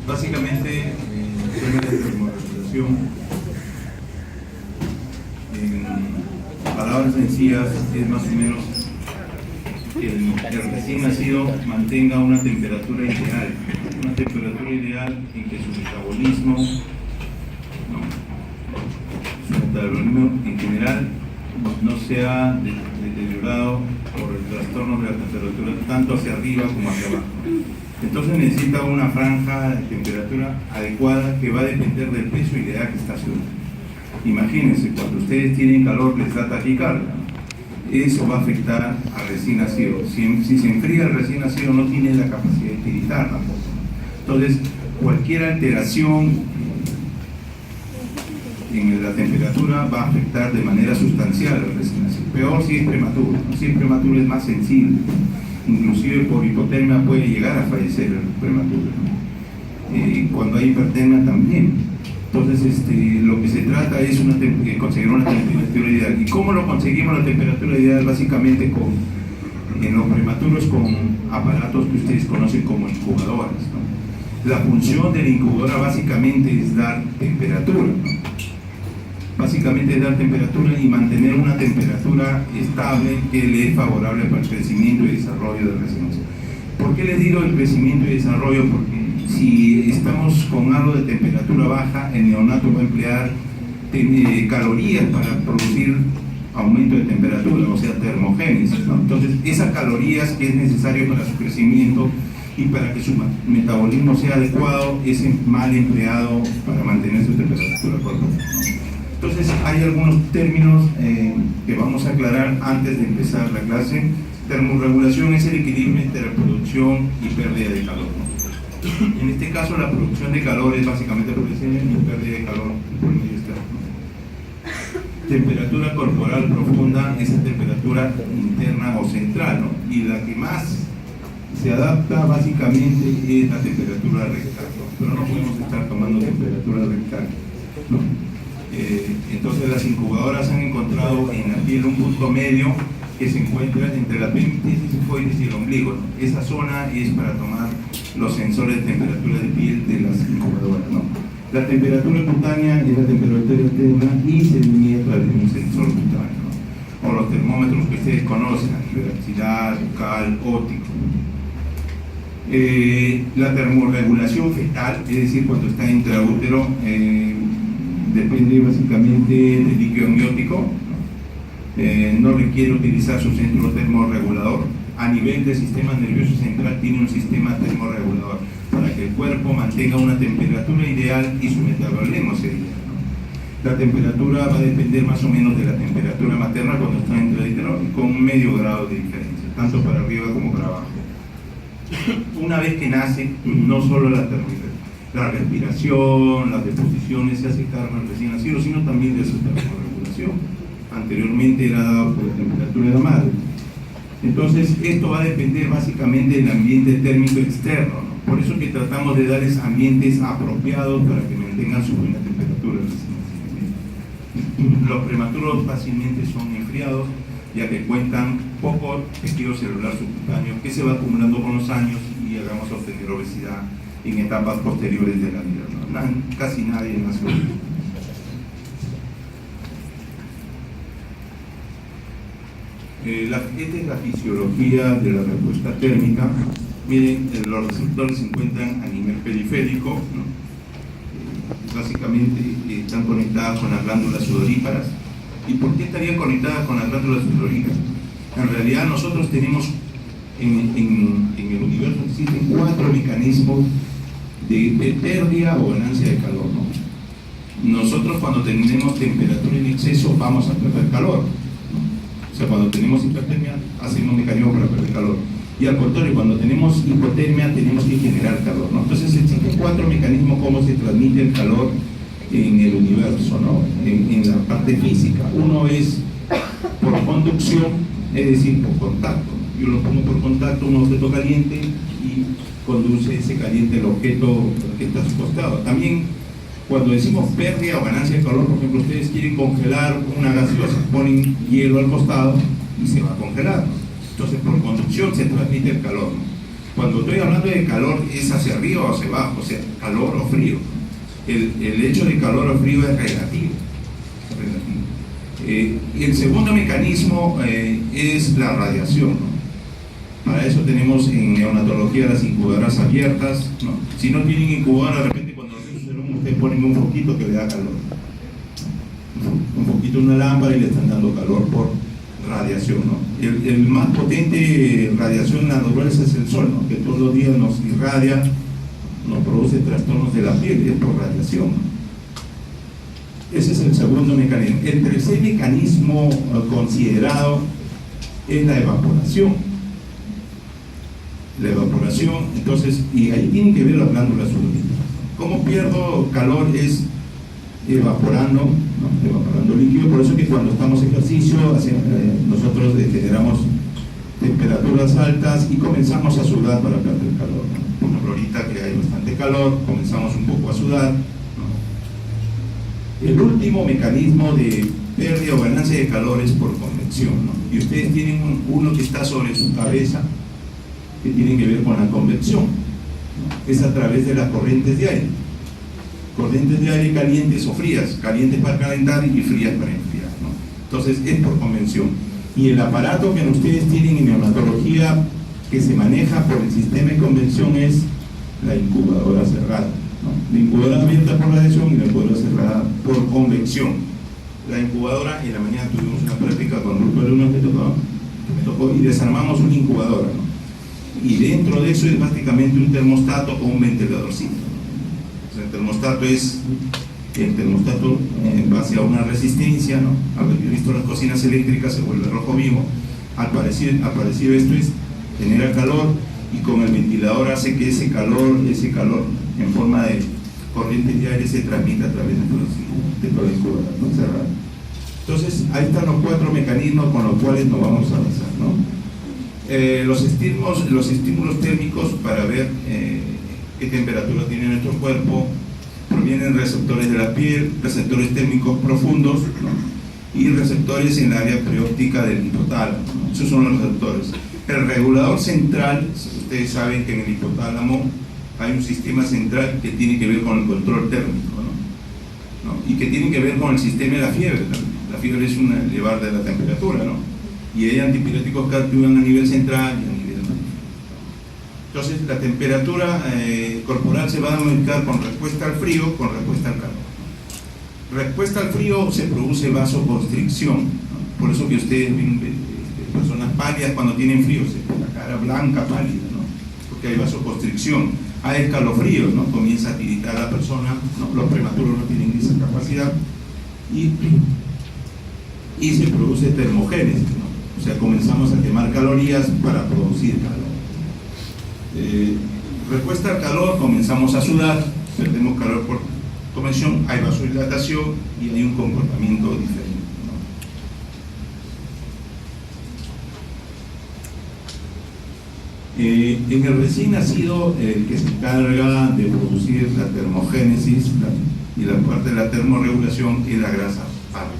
Básicamente, el tema de termorregulación, en palabras sencillas, es más o menos que el recién nacido mantenga una temperatura ideal en que su metabolismo, en general, no sea deteriorado por el trastorno de la temperatura, tanto hacia arriba como hacia abajo. Entonces necesita una franja de temperatura adecuada que va a depender del peso ideal que está haciendo. Imagínense, cuando ustedes tienen calor les da taquicardia. Eso va a afectar al recién nacido. Si se enfría el recién nacido no tiene la capacidad de tiritar tampoco. Entonces, cualquier alteración en la temperatura va a afectar de manera sustancial al recién nacido. Peor si es prematuro, ¿no? Si es prematuro es más sensible. Inclusive por hipotermia puede llegar a fallecer el prematuro, ¿no? Cuando hay hipertermia también. Entonces lo que se trata es conseguir una temperatura ideal. ¿Y cómo lo conseguimos la temperatura ideal? Básicamente en los prematuros con aparatos que ustedes conocen como incubadoras, ¿no? La función de la incubadora básicamente es dar temperatura, ¿no? Básicamente es dar temperatura y mantener una temperatura estable que le es favorable para el crecimiento y desarrollo del recién nacido. ¿Por qué les digo el crecimiento y desarrollo? Porque si estamos con algo de temperatura baja, el neonato va a emplear calorías para producir aumento de temperatura, o sea, termogénesis, ¿no? Entonces, esas calorías que es necesario para su crecimiento y para que su metabolismo sea adecuado, es mal empleado para mantener su temperatura corporal. Entonces, hay algunos términos que vamos a aclarar antes de empezar la clase. Termorregulación es el equilibrio entre la producción y pérdida de calor, ¿no? En este caso, la producción de calor es básicamente producción y pérdida de calor por el medio externo. Temperatura corporal profunda es la temperatura interna o central, ¿no? Y la que más se adapta básicamente es la temperatura rectal, ¿no? Pero no podemos estar tomando temperatura rectal, ¿no? Entonces las incubadoras han encontrado en la piel un punto medio que se encuentra entre la epimísis, sifoides y el ombligo, ¿no? Esa zona es para tomar los sensores de temperatura de piel de las incubadoras, ¿no? La temperatura cutánea es la temperatura externa y se mide a través de un sensor cutáneo, ¿no? O los termómetros que ustedes conocen, diversidad, bucal, óptico. La termorregulación fetal, es decir, cuando está intraútero, depende básicamente del líquido amniótico, ¿no? No requiere utilizar su centro termorregulador. A nivel del sistema nervioso central tiene un sistema termorregulador para que el cuerpo mantenga una temperatura ideal y su metabolismo sea ideal, ¿no? La temperatura va a depender más o menos de la temperatura materna cuando está intraútero, con medio grado de diferencia, tanto para arriba como para abajo. Una vez que nace, no solo la respiración, las deposiciones se hace cargo al recién nacido, sino también de su termorregulación. Anteriormente era dado por la temperatura de la madre. Entonces, esto va a depender básicamente del ambiente térmico externo, ¿no? Por eso que tratamos de darles ambientes apropiados para que mantengan su buena temperatura. Los prematuros fácilmente son enfriados, ya que cuentan poco tejido celular subcutáneo que se va acumulando con los años y hagamos obtener obesidad en etapas posteriores de la vida, ¿no? Casi nadie nació. Esta es la fisiología de la respuesta térmica. Miren, los receptores se encuentran a nivel periférico, ¿no? Básicamente están conectadas con las glándulas sudoríparas. ¿Y por qué estarían conectadas con las glándulas sudoríparas? En realidad nosotros tenemos en el universo existen 4 mecanismos de pérdida o ganancia de calor, ¿no? Nosotros cuando tenemos temperatura en exceso vamos a perder calor, ¿no? O sea, cuando tenemos hipertermia hacemos un mecanismo para perder calor. Y al contrario, cuando tenemos hipotermia tenemos que generar calor, ¿no? Entonces existen 4 mecanismos cómo se transmite el calor en el universo, ¿no? En la parte física. Uno es por conducción, es decir, por contacto. Yo lo pongo por contacto, un objeto caliente y conduce ese caliente el objeto que está a su costado. También cuando decimos pérdida o ganancia de calor, por ejemplo, ustedes quieren congelar una gaseosa, ponen hielo al costado y se va a congelar, ¿no? Entonces por conducción se transmite el calor, ¿no? Cuando estoy hablando de calor es hacia arriba o hacia abajo, o sea, calor o frío. El hecho de calor o frío es relativo. El segundo mecanismo es la radiación, ¿no? Para eso tenemos en neonatología las incubadoras abiertas, ¿no? Si no tienen incubadora, de repente cuando ustedes ponen un foquito que le da calor, un foquito en una lámpara y le están dando calor por radiación, ¿no? El más potente radiación en la naturaleza es el sol, ¿no? Que todos los días nos irradia, nos produce trastornos de la piel y es por radiación, ¿no? Ese es el segundo mecanismo. El tercer mecanismo considerado es la evaporación. La evaporación, entonces, y ahí tienen que ver las glándulas sudoríparas. ¿Cómo pierdo calor? Es evaporando, ¿no? Evaporando líquido. Por eso que cuando estamos en ejercicio, nosotros generamos temperaturas altas y comenzamos a sudar para perder calor, ¿no? Por ejemplo, ahorita que hay bastante calor, comenzamos un poco a sudar, ¿no? El último mecanismo de pérdida o ganancia de calor es por convección, ¿no? Y ustedes tienen uno que está sobre su cabeza, que tiene que ver con la convección, ¿no? Es a través de las corrientes de aire. Corrientes de aire calientes o frías, calientes para calentar y frías para enfriar, ¿no? Entonces es por convección. Y el aparato que ustedes tienen en neonatología que se maneja por el sistema de convección es la incubadora cerrada, ¿no? La incubadora abierta por radiación y la incubadora cerrada por convección. La incubadora, en la mañana tuvimos una práctica con un grupo de alumnos que me tocó y desarmamos una incubadora, ¿no? Y dentro de eso es básicamente un termostato o un ventiladorcito. O sea, el termostato es en base a una resistencia, ¿no? Haber visto las cocinas eléctricas se vuelve rojo vivo. Al parecido esto es genera calor y con el ventilador hace que ese calor en forma de corriente de aire se transmita a través de toda la incubadora, ¿no? Cerrada. Entonces ahí están los 4 mecanismos con los cuales nos vamos a avanzar, ¿no? Los estímulos térmicos para ver qué temperatura tiene nuestro cuerpo provienen de receptores de la piel, receptores térmicos profundos, ¿no? Y receptores en el área preóptica del hipotálamo, ¿no? Esos son los receptores. El regulador central, ustedes saben que en el hipotálamo hay un sistema central que tiene que ver con el control térmico, ¿no? Y que tiene que ver con el sistema de la fiebre. La fiebre es un elevar de la temperatura, ¿no? Y hay antipiréticos que actúan a nivel central y a nivel magnético. Entonces la temperatura corporal se va a modificar con respuesta al frío, con respuesta al calor. Respuesta al frío se produce vasoconstricción, ¿no? Por eso que ustedes ven personas pálidas cuando tienen frío, la cara blanca, pálida, ¿no? Porque hay vasoconstricción. Hay escalofríos, ¿no? Comienza a tiritar a la persona, ¿no? Los prematuros no tienen esa capacidad y se produce termogénesis, ¿no? O sea, comenzamos a quemar calorías para producir calor. Respuesta al calor, comenzamos a sudar, perdemos calor por convección, hay vasodilatación y hay un comportamiento diferente, ¿no? En el recién nacido, el que se encarga de producir la termogénesis y la parte de la termorregulación es la grasa parda.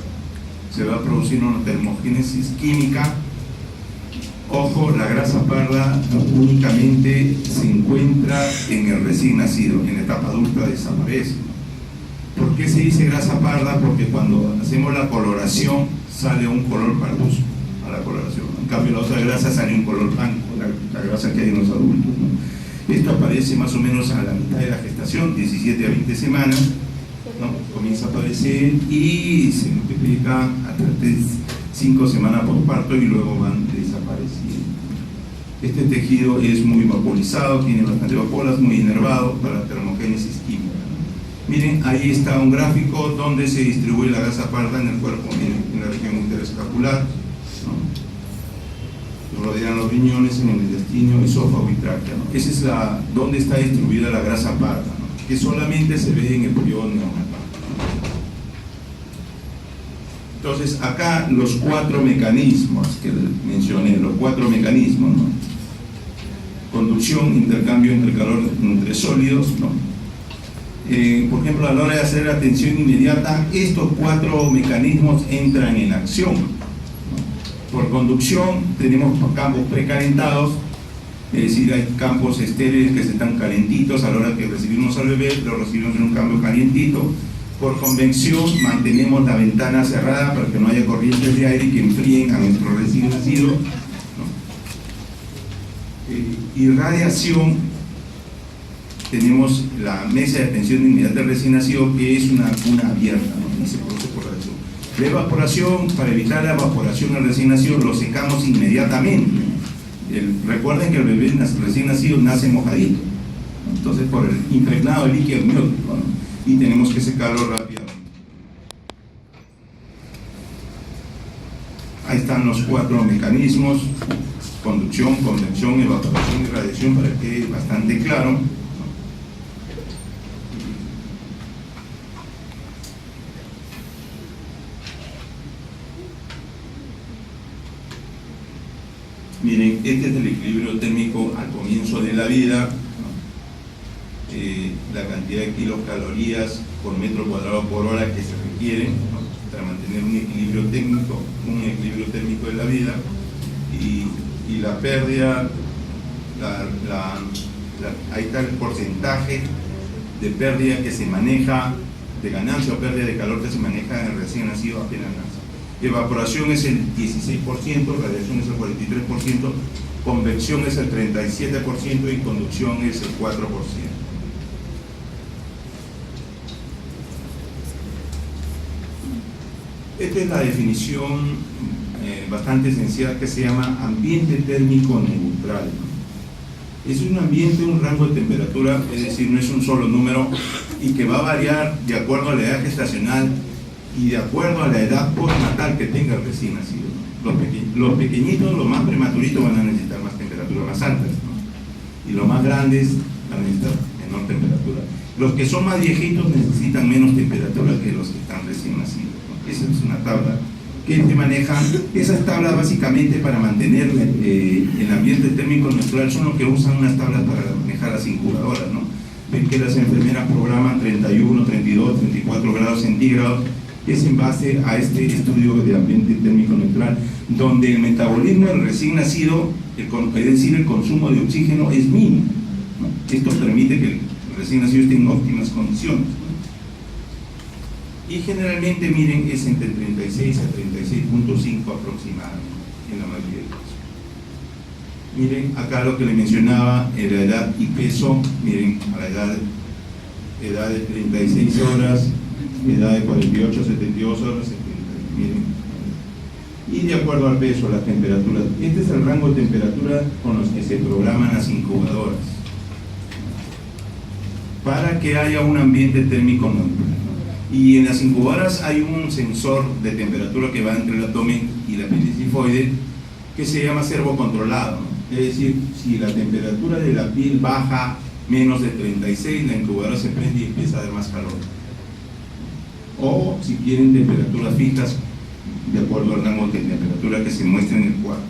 Se va a producir una termogénesis química. Ojo, la grasa parda únicamente se encuentra en el recién nacido, en la etapa adulta desaparece. ¿Por qué se dice grasa parda? Porque cuando hacemos la coloración sale un color pardoso a la coloración. En cambio la otra grasa sale un color blanco, la grasa que hay en los adultos, ¿no? Esto aparece más o menos a la mitad de la gestación, 17 a 20 semanas, ¿no? Comienza a aparecer y se multiplica hasta 5 semanas por parto y luego van desapareciendo. Este tejido es muy vaporizado, tiene bastante vaporas, muy inervado para la termogénesis química, ¿no? Miren, ahí está un gráfico donde se distribuye la grasa parda en el cuerpo. Miren, en la región uteroescapular, ¿no? Rodean los riñones, en el intestino, esófago y tráquea, ¿no? Esa es donde está distribuida la grasa parda, ¿no? Que solamente se ve en el periodo neonatal. Entonces, acá los 4 mecanismos que mencioné, los 4 mecanismos, ¿no? Conducción, intercambio entre calor entre sólidos, ¿no? Por ejemplo, a la hora de hacer la tensión inmediata, estos 4 mecanismos entran en acción, ¿no? Por conducción tenemos campos precalentados Es decir, hay campos estériles que se están calentitos, a la hora que recibimos al bebé, lo recibimos en un campo calientito. Por convención, mantenemos la ventana cerrada para que no haya corrientes de aire que enfríen a nuestro recién nacido, ¿no? Y radiación, tenemos la mesa de atención inmediata del recién nacido, que es una cuna abierta, ¿no? Y se produce por radiación. La evaporación, para evitar la evaporación al recién nacido, lo secamos inmediatamente. Recuerden que el bebé recién nacido nace mojadito, ¿no? Entonces por el impregnado de líquido amniótico, ¿no? Y tenemos que secarlo rápidamente. Ahí están los 4 mecanismos: conducción, convección, evaporación y radiación, para que quede bastante claro, ¿no? Miren, este es el equilibrio térmico al comienzo de la vida, ¿no? La cantidad de kilocalorías por metro cuadrado por hora que se requieren, ¿no? Para mantener un equilibrio térmico de la vida, y la pérdida, ahí está el porcentaje de pérdida que se maneja, de ganancia o pérdida de calor que se maneja en el recién nacido apenas nace. Evaporación es el 16%, radiación es el 43%, convección es el 37% y conducción es el 4%. Esta es la definición bastante esencial, que se llama ambiente térmico neutral. Es un ambiente, un rango de temperatura, es decir, no es un solo número, y que va a variar de acuerdo a la edad gestacional y de acuerdo a la edad postnatal que tenga el recién nacido. Los pequeñitos, los más prematuritos, van a necesitar más temperaturas más altas, ¿no? Y los más grandes van a necesitar menor temperatura. Los que son más viejitos necesitan menos temperatura que los que están recién nacidos, ¿no? Esa es una tabla que se maneja. Esas tablas básicamente para mantener el ambiente térmico neutral son lo que usan unas tablas para manejar las incubadoras, ¿no? Ven que las enfermeras programan 31, 32, 34 grados centígrados. Es en base a este estudio de ambiente térmico neutral, donde el metabolismo del recién nacido, es decir, el consumo de oxígeno, es mínimo, ¿no? Esto permite que el recién nacido esté en óptimas condiciones, ¿no? Y generalmente, miren, es entre 36 a 36.5 aproximadamente en la mayoría de casos. Miren, acá lo que le mencionaba, la edad y peso. Miren, a la edad de 36 horas, edad de 48 a 72 horas, 70, miren. Y de acuerdo al peso, las temperaturas. Este es el rango de temperatura con los que se programan las incubadoras, para que haya un ambiente térmico neutral. Y en las incubadoras hay un sensor de temperatura que va entre el abdomen y la piel cifoide, que se llama servocontrolado, ¿no? Es decir, si la temperatura de la piel baja menos de 36, la incubadora se prende y empieza a dar más calor. O si quieren temperaturas fijas, de acuerdo al rango de temperatura que se muestra en el cuadro.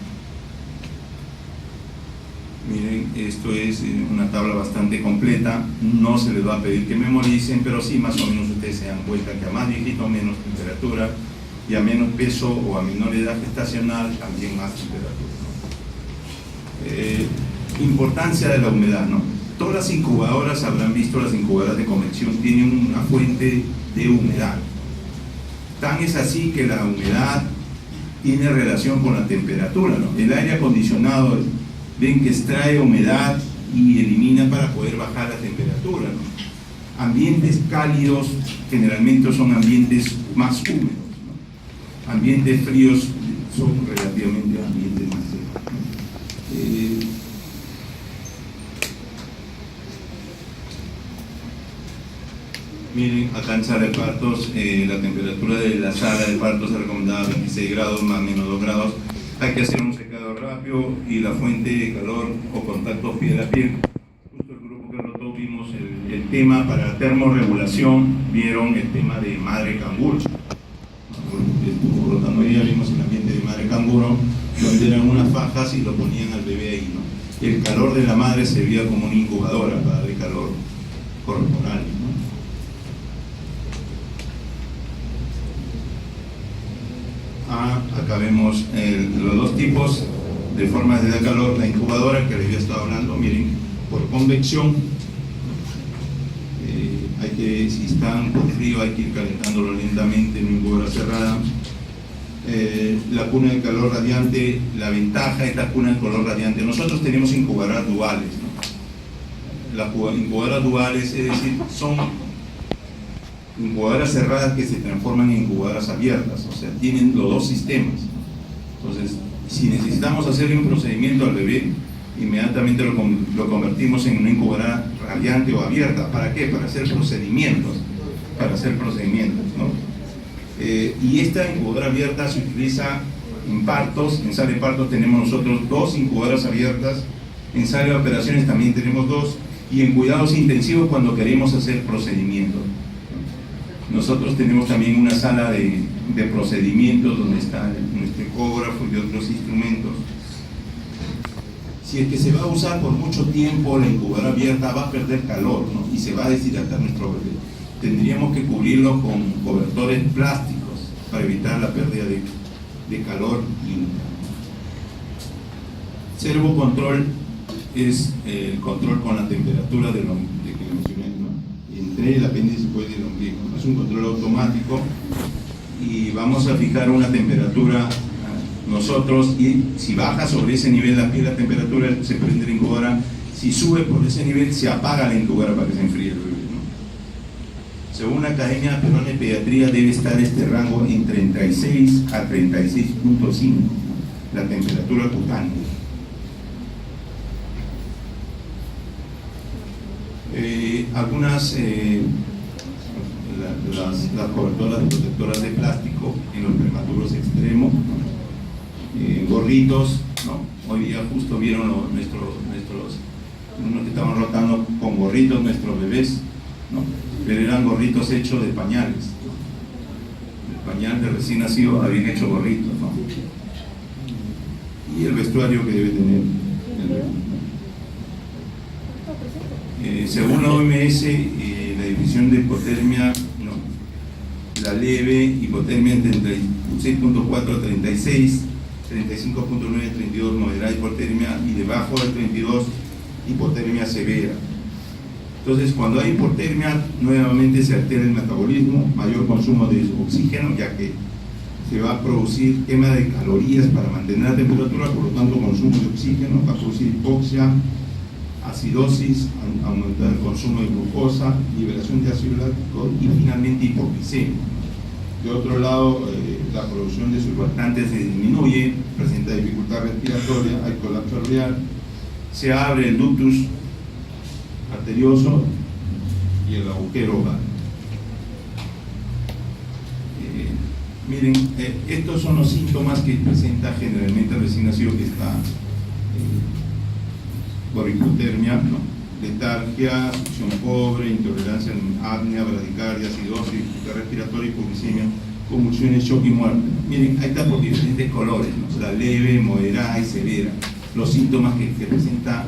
Miren, esto es una tabla bastante completa. No se les va a pedir que memoricen, pero sí más o menos ustedes se dan cuenta que a más viejito menos temperatura, y a menos peso o a menor edad gestacional también más temperatura, ¿no? Importancia de la humedad, ¿no? Todas las incubadoras, habrán visto, las incubadoras de convección tienen una fuente de humedad. Tan es así que la humedad tiene relación con la temperatura, ¿no? El aire acondicionado, ven que extrae humedad y elimina para poder bajar la temperatura, ¿no? Ambientes cálidos generalmente son ambientes más húmedos, ¿no? Ambientes fríos son relativamente ambientes más secos, ¿no? Miren, acá en sala de partos, la temperatura de la sala de partos se recomendaba 26 grados más menos 2 grados. Hay que hacer un secado rápido, y la fuente de calor o contacto piel a piel. Justo el grupo que rotó vimos el tema para la termorregulación, vieron el tema de madre canguro. Estuvo rotando ahí, vimos el ambiente de madre canguro, donde eran unas fajas y lo ponían al bebé ahí, ¿no? El calor de la madre servía como una incubadora para darle calor corporal, ¿no? Acá vemos los dos tipos de formas de dar calor. La incubadora que les había estado hablando, miren, por convección, si están por frío hay que ir calentándolo lentamente en una incubadora cerrada. La cuna de calor radiante, la ventaja de esta cuna de calor radiante, nosotros tenemos incubadoras duales, ¿no? Las incubadoras duales, es decir, son incubadoras cerradas que se transforman en incubadoras abiertas, o sea, tienen los dos sistemas. Entonces, si necesitamos hacerle un procedimiento al bebé, inmediatamente lo convertimos en una incubadora radiante o abierta. ¿Para qué? Para hacer procedimientos, ¿no? Y esta incubadora abierta se utiliza en partos. En sala de partos tenemos nosotros 2 incubadoras abiertas, en sala de operaciones también tenemos 2, y en cuidados intensivos cuando queremos hacer procedimientos. Nosotros tenemos también una sala de procedimientos donde está nuestro ecógrafo y otros instrumentos. Si es que se va a usar por mucho tiempo la incubadora abierta, va a perder calor, ¿no? Y se va a deshidratar nuestro bebé. Tendríamos que cubrirlo con cobertores plásticos para evitar la pérdida de calor. Servocontrol es el control con la temperatura de que mencioné, ¿no? Entre el apéndice y el ombligo. Es un control automático y vamos a fijar una temperatura nosotros, y si baja sobre ese nivel la temperatura, se prende la incubadora. Si sube por ese nivel, se apaga la incubadora para que se enfríe el bebé, ¿no? Según la Academia Peruana de Pediatría, debe estar este rango en 36 a 36.5, la temperatura cutánea. Algunas las cobertoras protectoras de plástico en los prematuros extremos, gorritos, ¿no? Hoy día justo vieron unos que estaban rotando con gorritos nuestros bebés, ¿no? Pero eran gorritos hechos de pañales, ¿no? El pañal de recién nacido habían hecho gorritos, ¿no? Y el vestuario que debe tener el bebé. Según la OMS, la definición de hipotermia, ¿no? La leve hipotermia entre 36.4 a 36, 35.9 a 32 moderada hipotermia, y debajo del 32 hipotermia severa. Entonces, cuando hay hipotermia, nuevamente se altera el metabolismo, mayor consumo de oxígeno, ya que se va a producir quema de calorías para mantener la temperatura, por lo tanto consumo de oxígeno, va a producir hipoxia, acidosis, aumentar el consumo de glucosa, liberación de ácido láctico y finalmente hipoglicemia. De otro lado, la producción de surfactantes se disminuye, presenta dificultad respiratoria, hay colapso areal, se abre el ductus arterioso y el agujero oval. Miren, estos son los síntomas que presenta generalmente el recién nacido que está por hipotermia, ¿no? Letargia, succión pobre, intolerancia, apnea, bradicardia, acidosis, dificultad respiratoria, hipoglicemia, convulsiones, shock y muerte. Miren, ahí está por diferentes colores, ¿no? La leve, moderada y severa. Los síntomas que presentan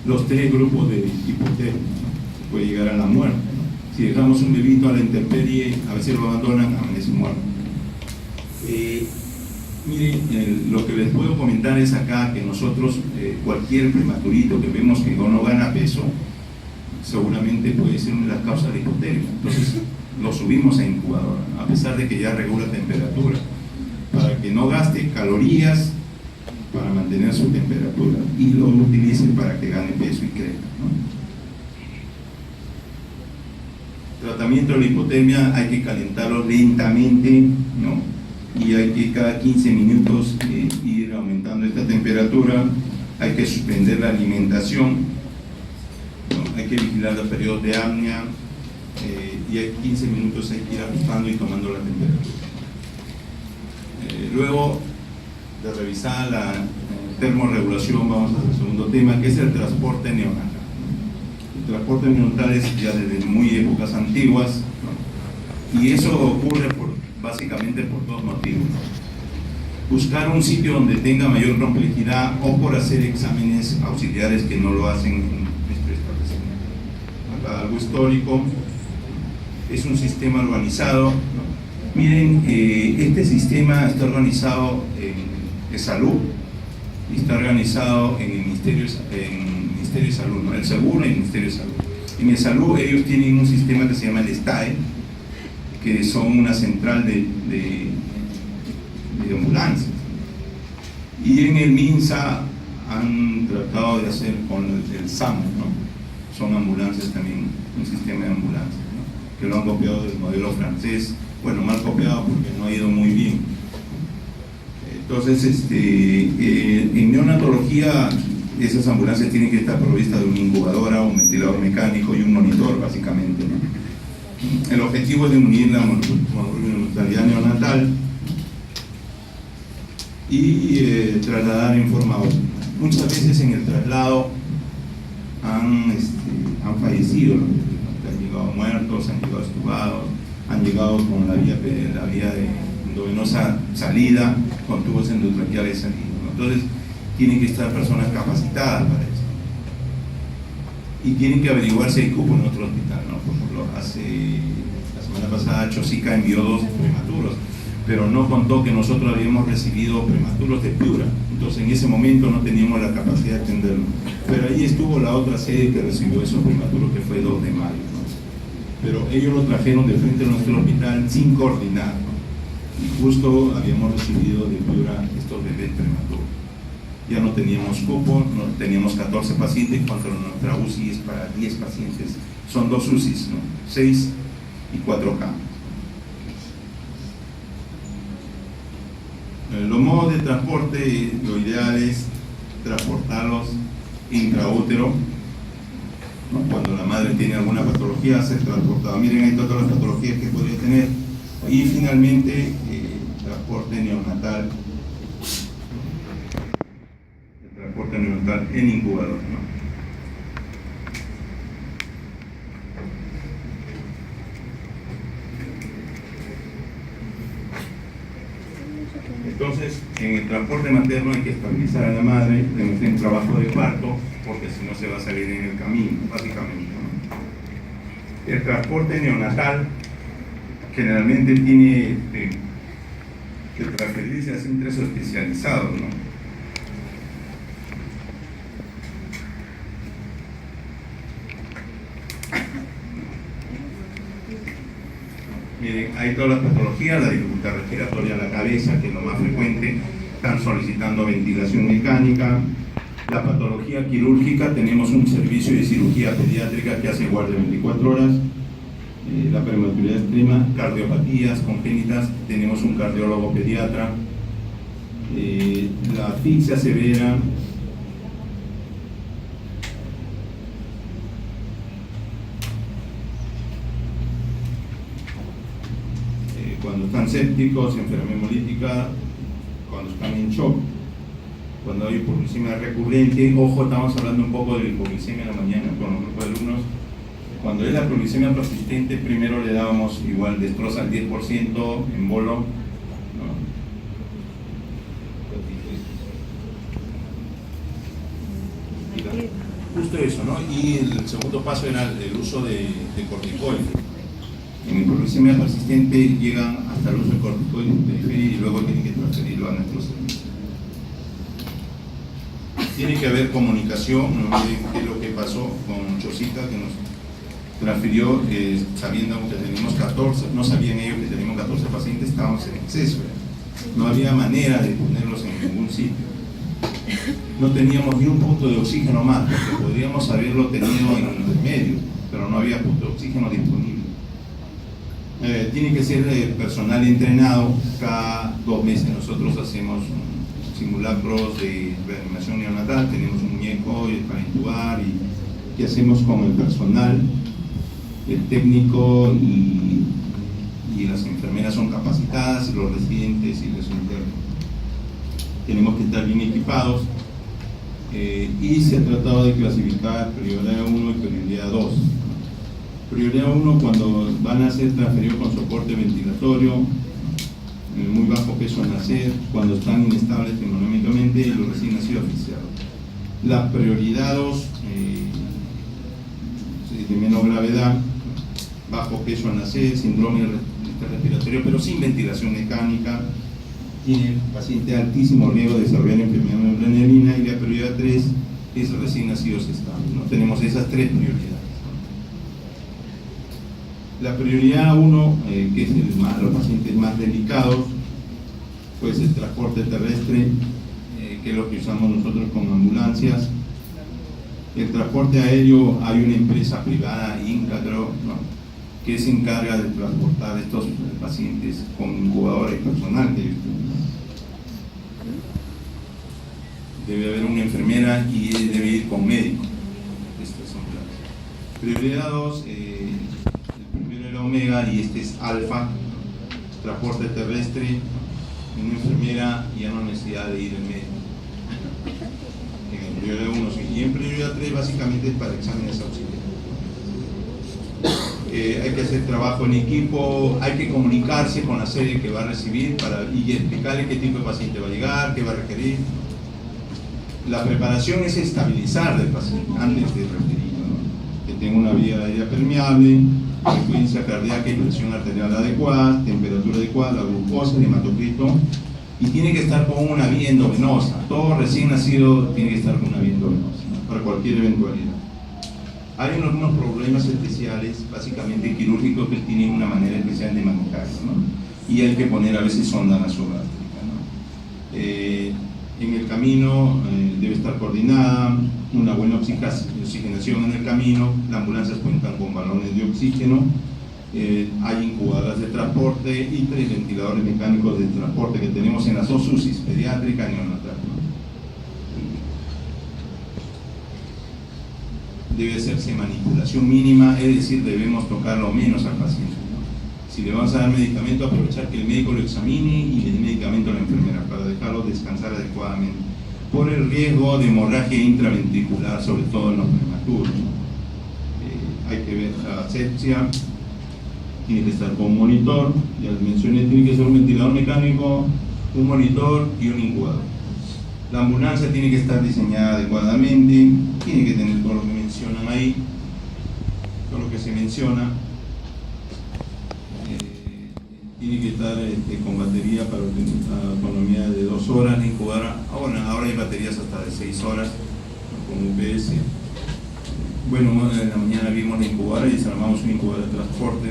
los 3 grupos de hipotermia, ¿no? Puede llegar a la muerte, ¿no? Si dejamos un bebito a la intemperie, a veces lo abandonan, amanece muerto. Miren, lo que les puedo comentar es acá que nosotros, cualquier prematurito que vemos que no gana peso, seguramente puede ser una de las causas de hipotermia. Entonces lo subimos a incubadora, ¿no? A pesar de que ya regula temperatura, para que no gaste calorías para mantener su temperatura y lo utilice para que gane peso y crezca, ¿no? Tratamiento de la hipotermia, hay que calentarlo lentamente, ¿no? Y hay que cada 15 minutos ir aumentando esta temperatura. Hay que suspender la alimentación, ¿no? Hay que vigilar los periodos de apnea, y hay 15 minutos hay que ir ajustando y tomando la temperatura. Luego de revisar la termorregulación, vamos a hacer el segundo tema, que es el transporte neonatal. El transporte neonatal es ya desde muy épocas antiguas, ¿no? Y eso ocurre básicamente por 2 motivos: buscar un sitio donde tenga mayor complejidad o por hacer exámenes auxiliares que no lo hacen en nuestro establecimiento. Acá algo histórico, es un sistema organizado, ¿no? Miren, este sistema está organizado en salud, y está organizado en el Ministerio de Salud, ¿no? El Seguro y el Ministerio de Salud. En el Salud ellos tienen un sistema que se llama el STAE, que son una central de ambulancias. Y en el MINSA han tratado de hacer con el SAMU, ¿no? Son ambulancias también, un sistema de ambulancias, ¿no? Que lo han copiado del modelo francés, bueno, mal copiado porque no ha ido muy bien. Entonces, en neonatología, esas ambulancias tienen que estar provistas de una incubadora, un ventilador mecánico y un monitor, básicamente, ¿no? El objetivo es de unir la mortalidad neonatal y trasladar en forma óptima. Muchas veces en el traslado han fallecido, ¿no? Han llegado muertos, han llegado estubados, han llegado con la vía de endovenosa salida, con tubos endotraqueales salidos, ¿no? Entonces tienen que estar personas capacitadas para eso y tienen que averiguar si hay cupo en otro hospital, ¿no? Por ejemplo, la semana pasada Chosica envió 2 prematuros, pero no contó que nosotros habíamos recibido prematuros de Piura, entonces en ese momento no teníamos la capacidad de atenderlo, pero ahí estuvo la otra sede que recibió esos prematuros, que fue 2 de mayo, ¿no? Pero ellos lo trajeron de frente a nuestro hospital sin coordinar, ¿no? Y justo habíamos recibido de Piura estos bebés prematuros. Ya no teníamos cupo, no teníamos 14 pacientes, cuando nuestra UCI es para 10 pacientes. Son 2 UCIs, ¿no? 6 y 4 camas. Los modos de transporte, lo ideal es transportarlos intraútero, ¿no? Cuando la madre tiene alguna patología, ser transportado. Miren ahí todas las patologías que podría tener. Y finalmente, transporte neonatal. El transporte neonatal en incubador, ¿no? Entonces, en el transporte materno hay que estabilizar a la madre, le meten trabajo de parto, porque si no se va a salir en el camino, básicamente, ¿no? El transporte neonatal generalmente tiene que transferirse a centros especializados, ¿no? Miren, hay todas las patologías, la dificultad respiratoria a la cabeza, que es lo más frecuente, están solicitando ventilación mecánica. La patología quirúrgica, tenemos un servicio de cirugía pediátrica que hace guardia 24 horas. La prematuridad extrema, cardiopatías congénitas, tenemos un cardiólogo pediatra. La asfixia severa, cuando están sépticos, enfermedad hemolítica, cuando están en shock, cuando hay hipoglucemia recurrente. Ojo, estamos hablando un poco de la hipoglucemia en la mañana con un grupo de alumnos. Cuando es la hipoglucemia persistente, primero le dábamos igual destroza al 10% en bolo, ¿no? Justo eso, ¿no? Y el segundo paso era el uso de corticoides. En hipoglucemia persistente llegan hasta el uso de corticoides y luego tienen que transferirlo a nuestro servicio. Tiene que haber comunicación, no miren qué es lo que pasó con Chosica, que nos transfirió sabiendo que teníamos 14, no sabían ellos que teníamos 14 pacientes, estábamos en exceso, no había manera de ponerlos en ningún sitio. No teníamos ni un punto de oxígeno más, porque podríamos haberlo tenido en el medio, pero no había punto de oxígeno disponible. Tiene que ser personal entrenado. Cada 2 meses nosotros hacemos simulacros de reanimación neonatal, tenemos un muñeco para intubar y hacemos con el personal, el técnico y las enfermeras son capacitadas, los residentes y los internos. Tenemos que estar bien equipados y se ha tratado de clasificar prioridad 1 y prioridad 2. Prioridad 1 cuando van a ser transferidos con soporte ventilatorio, muy bajo peso al nacer, cuando están inestables hemodinámicamente y los recién nacidos asfixiados. La prioridad 2 de menor gravedad, bajo peso al nacer, síndrome respiratorio, pero sin ventilación mecánica, tiene el paciente altísimo riesgo de desarrollar enfermedad membranelina, y la prioridad 3 es recién nacidos estables, ¿no? Tenemos esas 3 prioridades. La prioridad 1, que es los pacientes más delicados, pues el transporte terrestre, que es lo que usamos nosotros con ambulancias. El transporte aéreo, hay una empresa privada, Inca, creo, ¿no?, que se encarga de transportar estos pacientes con incubadora y personal. Debe haber una enfermera y debe ir con médico. Estas son las prioridad 2. El primero era Omega y este es Alfa. Transporte terrestre, una enfermera y ya no necesidad de ir el médico. En prioridad 1 sí. Y en prioridad 3 básicamente es para exámenes auxiliares. Hay que hacer trabajo en equipo, hay que comunicarse con la sede que va a recibir y explicarle qué tipo de paciente va a llegar, qué va a requerir. La preparación es estabilizar del paciente antes de referir, ¿no? Que tenga una vía aérea permeable, frecuencia cardíaca y presión arterial adecuada, temperatura adecuada, la glucosa, el hematocrito, y tiene que estar con una vía endovenosa. Todo recién nacido tiene que estar con una vía endovenosa, ¿no?, para cualquier eventualidad. Hay algunos problemas especiales, básicamente quirúrgicos, que tienen una manera especial de manejarlo, ¿no? Y hay que poner a veces sonda nasogástrica, ¿no? En el camino debe estar coordinada, una buena oxigenación en el camino. Las ambulancias cuentan con balones de oxígeno, hay incubadoras de transporte y 3 ventiladores mecánicos de transporte que tenemos en las dos UCIs, pediátrica y neonatal, ¿no? Debe hacerse manipulación mínima, es decir, debemos tocarlo menos al paciente, ¿no? Si le vamos a dar medicamento, aprovechar que el médico lo examine y le dé medicamento a la enfermera para dejarlo descansar adecuadamente, por el riesgo de hemorragia intraventricular, sobre todo en los prematuros, ¿no? Hay que ver la asepsia, tiene que estar con un monitor, ya les mencioné, tiene que ser un ventilador mecánico, un monitor y un incubador. La ambulancia tiene que estar diseñada adecuadamente, tiene que tener todo lo que mencionan ahí, todo lo que se menciona. Tiene que estar con batería para autonomía de 2 horas, la incubadora. Ahora hay baterías hasta de 6 horas con UPS. Bueno, en la mañana vimos la incubadora y desarmamos una incubadora de transporte,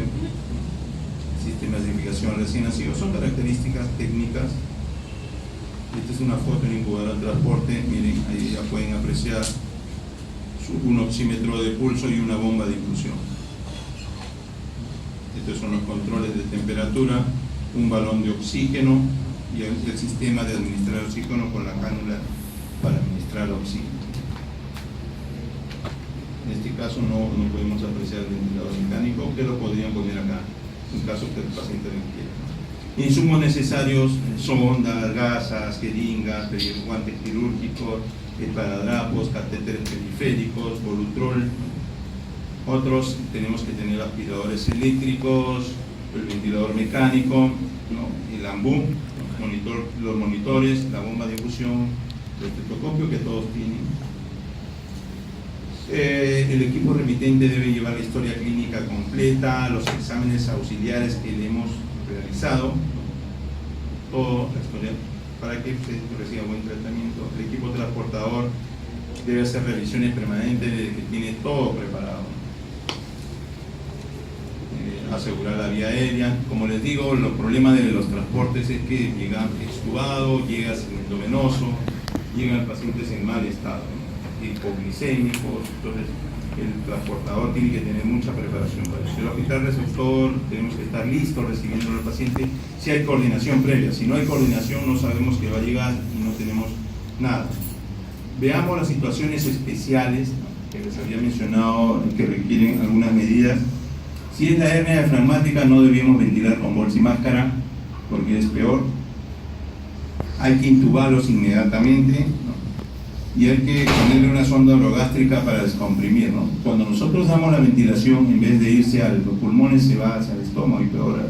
sistemas de irrigación recién nacidos. Son características técnicas. Esta es una foto en incubadora de transporte. Miren, ahí ya pueden apreciar un oxímetro de pulso y una bomba de infusión. Estos son los controles de temperatura, un balón de oxígeno y el sistema de administrar oxígeno con la cánula para administrar oxígeno. En este caso no podemos apreciar el ventilador mecánico, que lo podrían poner acá, en caso que el paciente requiera. Insumos necesarios: sondas, gasas, jeringas, guantes quirúrgicos, esparadrapos, catéteres periféricos, volutrol. Otros tenemos que tener aspiradores eléctricos, el ventilador mecánico, ¿no?, el AMBU, los monitores, la bomba de infusión, el estetoscopio que todos tienen. El equipo remitente debe llevar la historia clínica completa, los exámenes auxiliares que le hemos realizado, toda la historia para que usted reciba buen tratamiento. El equipo transportador debe hacer revisiones permanentes de que tiene todo preparado. Asegurar la vía aérea. Como les digo, los problemas de los transportes es que llega extubado, llega segmento venoso, llegan pacientes en mal estado, ¿no?, hipoglicémicos. Entonces el transportador tiene que tener mucha preparación para eso. El hospital receptor, tenemos que estar listos recibiendo al paciente si hay coordinación previa. Si no hay coordinación, no sabemos que va a llegar y no tenemos nada. Veamos las situaciones especiales, ¿no?, que les había mencionado, que requieren algunas medidas. Si es la hernia diafragmática, no debemos ventilar con bolsa y máscara, porque es peor. Hay que intubarlos inmediatamente, ¿no?, y hay que ponerle una sonda orogástrica para descomprimir, ¿no? Cuando nosotros damos la ventilación, en vez de irse a los pulmones, se va hacia el estómago y peor,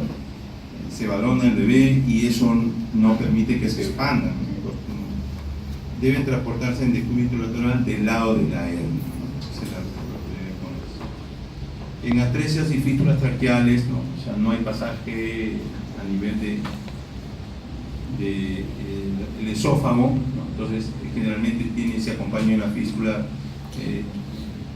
se balona el bebé y eso no permite que se expanda, ¿no? Deben transportarse en decúbito lateral del lado de la hernia, ¿no? En atresias y fístulas traqueales, ¿no?, o sea, no hay pasaje a nivel el esófago, ¿no? Entonces generalmente se acompaña de una fístula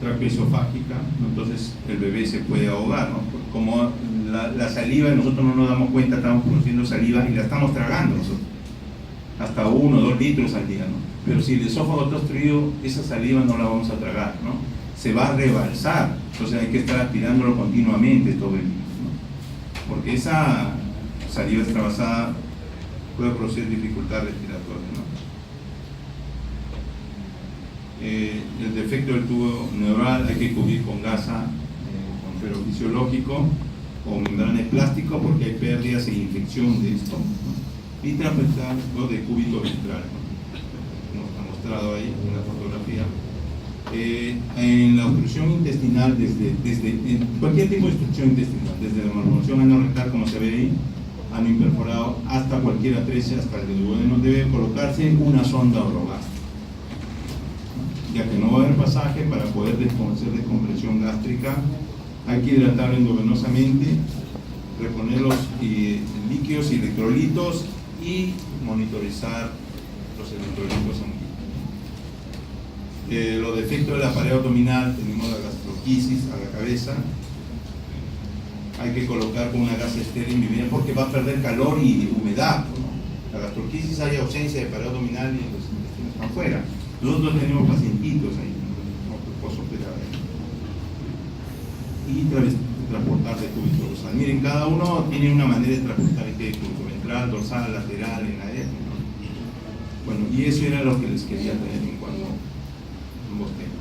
traqueoesofágica, ¿no? Entonces el bebé se puede ahogar, ¿no? Como la saliva, nosotros no nos damos cuenta, estamos produciendo saliva y la estamos tragando nosotros, hasta 1 o 2 litros al día, ¿no? Pero si el esófago está obstruido, esa saliva no la vamos a tragar, ¿no? Se va a rebalsar, entonces hay que estar aspirándolo continuamente todo el día, ¿no? Porque esa saliva extravasada puede producir dificultad respiratoria, ¿no? El defecto del tubo neural hay que cubrir con gasa, con suero fisiológico o membrana de plástico, porque hay pérdidas e infección de esto, ¿no? Y trasplantarlo de cúbito ventral, ¿no? Como está mostrado ahí en la fotografía. En la obstrucción intestinal, en cualquier tipo de obstrucción intestinal, desde la malformación anorrectal, como se ve ahí, ano imperforado, hasta cualquier atresia, hasta el duodeno, debe colocarse una sonda orogástrica, ya que no va a haber pasaje. Para poder hacer descompresión gástrica hay que hidratarlo endovenosamente, reponer los líquidos y electrolitos y monitorizar los electrolitos sanguíneos. Los defectos de la pared abdominal: tenemos la gastroquisis a la cabeza, hay que colocar con una gasa estéril vivir porque va a perder calor y humedad, ¿no? La gastroquisis hay ausencia de pared abdominal y los intestinos están fuera. Nosotros tenemos pacientitos ahí, ¿no? Posoperada. Y transportar de cúbito dorsal. Miren, cada uno tiene una manera de transportar el cúbito ventral, dorsal, lateral, en la hernia, ¿no? Bueno, y eso era lo que les quería tener en cuanto a ambos temas.